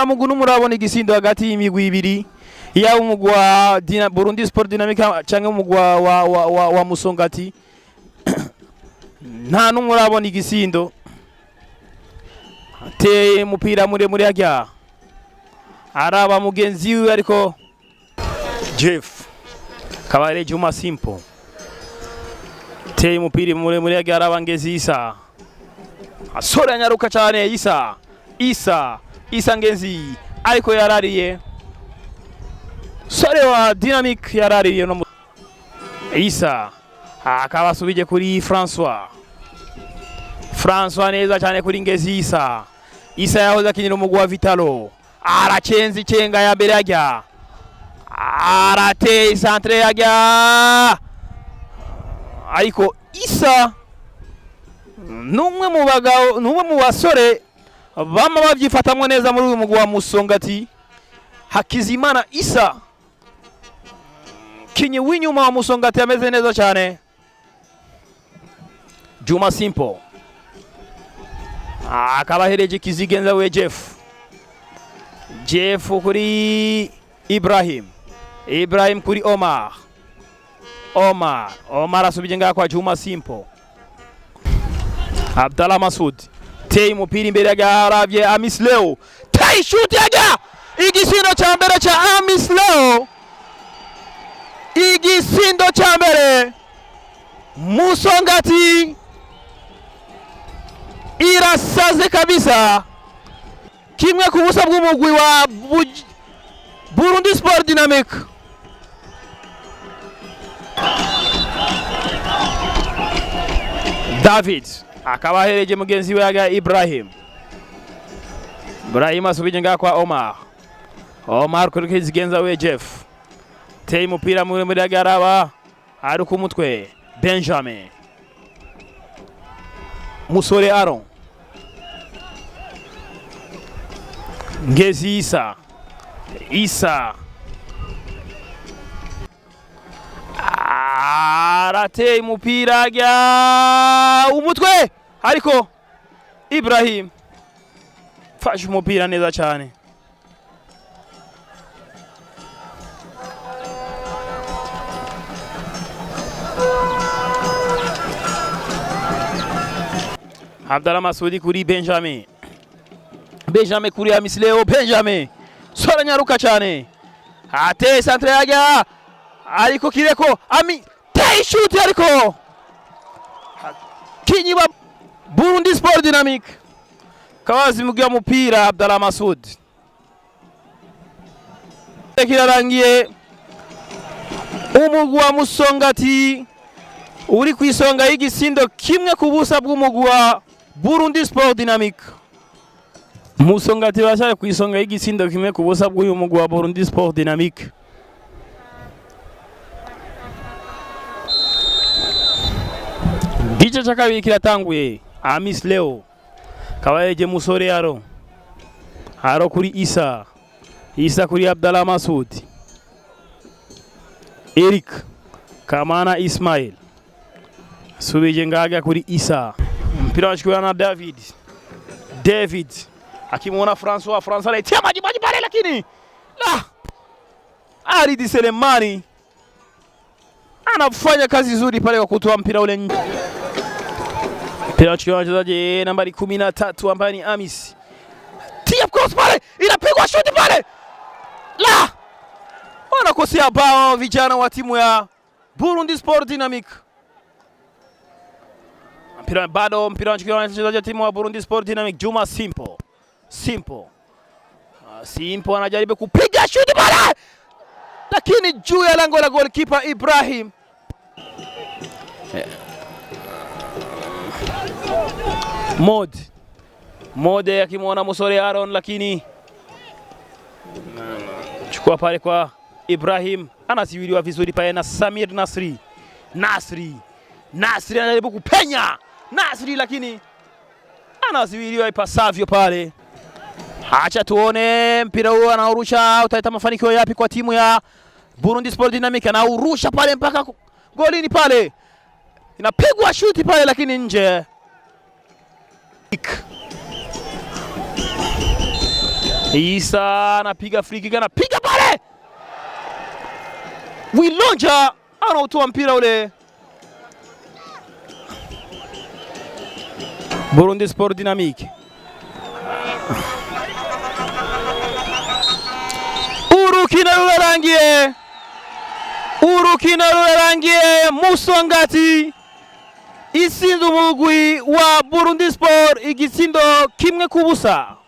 Mugunu murabona igisindo hagati y'imigwi ibiri ya umugwa Burundi Sport Dynamic cyangwa umugwa wa Musongati. Nta numurabona igisindo te mupira muremure ajya araba mugenzi we ariko Jeff Kabare Juma Simple te mupira muremure ajya araba ngezi Isa asora nyaruka cyane Isa ngezi ariko yarariye sore wa dynamic yarariye no Isa akabasubije kuri François neza cyane kuri ngezi Isa yahoze akinira umugwa wa Vitalo aracenze icenga ya mbere ajya arate centre ajya ariko Isa numwe mu basore bama babyifatamwe neza muri uyu mugwa wa Musongati. Hakizimana Isa kinyi w'inyuma wa Musongati ameze neza cyane. Juma Simple akabahereje kizigenza we Jeff kuri Ibrahim kuri Omar asubije ngaha kwa Juma Simple. Abdallah Masud tei mupira imbere ya Arabie Amis Leo tei shoot yaga igisindo cha mbere cha Amis Leo, igisindo cha mbere Musongati irasaze kabisa, kimwe ku busa bw'umugwi wa Burundi Sport Dynamic. David akabahereje mugenzi we yaga Ibrahim asubije ngaha kwa Omar kuri kizigenza we Jeff tei mupira muri agaraba ari ku mutwe Benjamin Musore Aaron ngezi Isa arate mupira ajya umutwe ariko Ibrahim fashe umupira neza cyane. Abdallah Masudi kuri Benjamin kuri Amis Leo. Benjamin sora nyaruka cyane ate centre ajya ariko kireko tei shoot ariko kinyi wa Burundi Sport Dynamic kawazi mugiya mupira Abdallah Masud kirarangiye umugwi wa Musongati uri kwisonga y'igisindo kimwe ku busa bw'umugwi wa Burundi Sport Dynamic. Musongati bashaka kwisonga y'igisindo kimwe ku busa bw'uyu mugwi wa Burundi Sport Dynamic. Gice cha kabiri kiratanguye. Amis Leo kabayeje Musore Aro kuri Isa kuri Abdallah Masud, Eric Kamana Ismail subije ngaga kuri Isa, mpira wachukua na David akimwona François anaitia maji pale, lakini Aridi Selemani anafanya kazi nzuri pale kwa kutoa mpira ule nje. Mpira wachukua mchezaji nambari 13 ambaye ni Amis. Tia cross pale, inapigwa shoti pale. Wanakosea bao vijana wa timu ya Burundi Sport Dynamic. Mpira wachukua mchezaji timu wa Burundi Sport Dynamic Juma Simple anajaribu kupiga shoti pale, lakini juu ya lango la goalkeeper Ibrahim. Mode akimwona Musore Aaron, lakini chukua pale kwa Ibrahim, anasiwiliwa vizuri pale na Samir Nasri anajaribu kupenya lakini anasiwiliwa ipasavyo pale. Acha tuone mpira huo anaurusha, utaleta mafanikio yapi kwa timu ya Burundi Sport Dynamic? Anaurusha pale mpaka golini pale. inapigwa shuti pale lakini nje. Isa anapiga free kick, anapiga pale. Wilonja anautoa mpira ule. Burundi Sport Dynamic. Urukino rurarangiye Musongati isinda umugwi wa Burundi Sport igitsindo 1-0.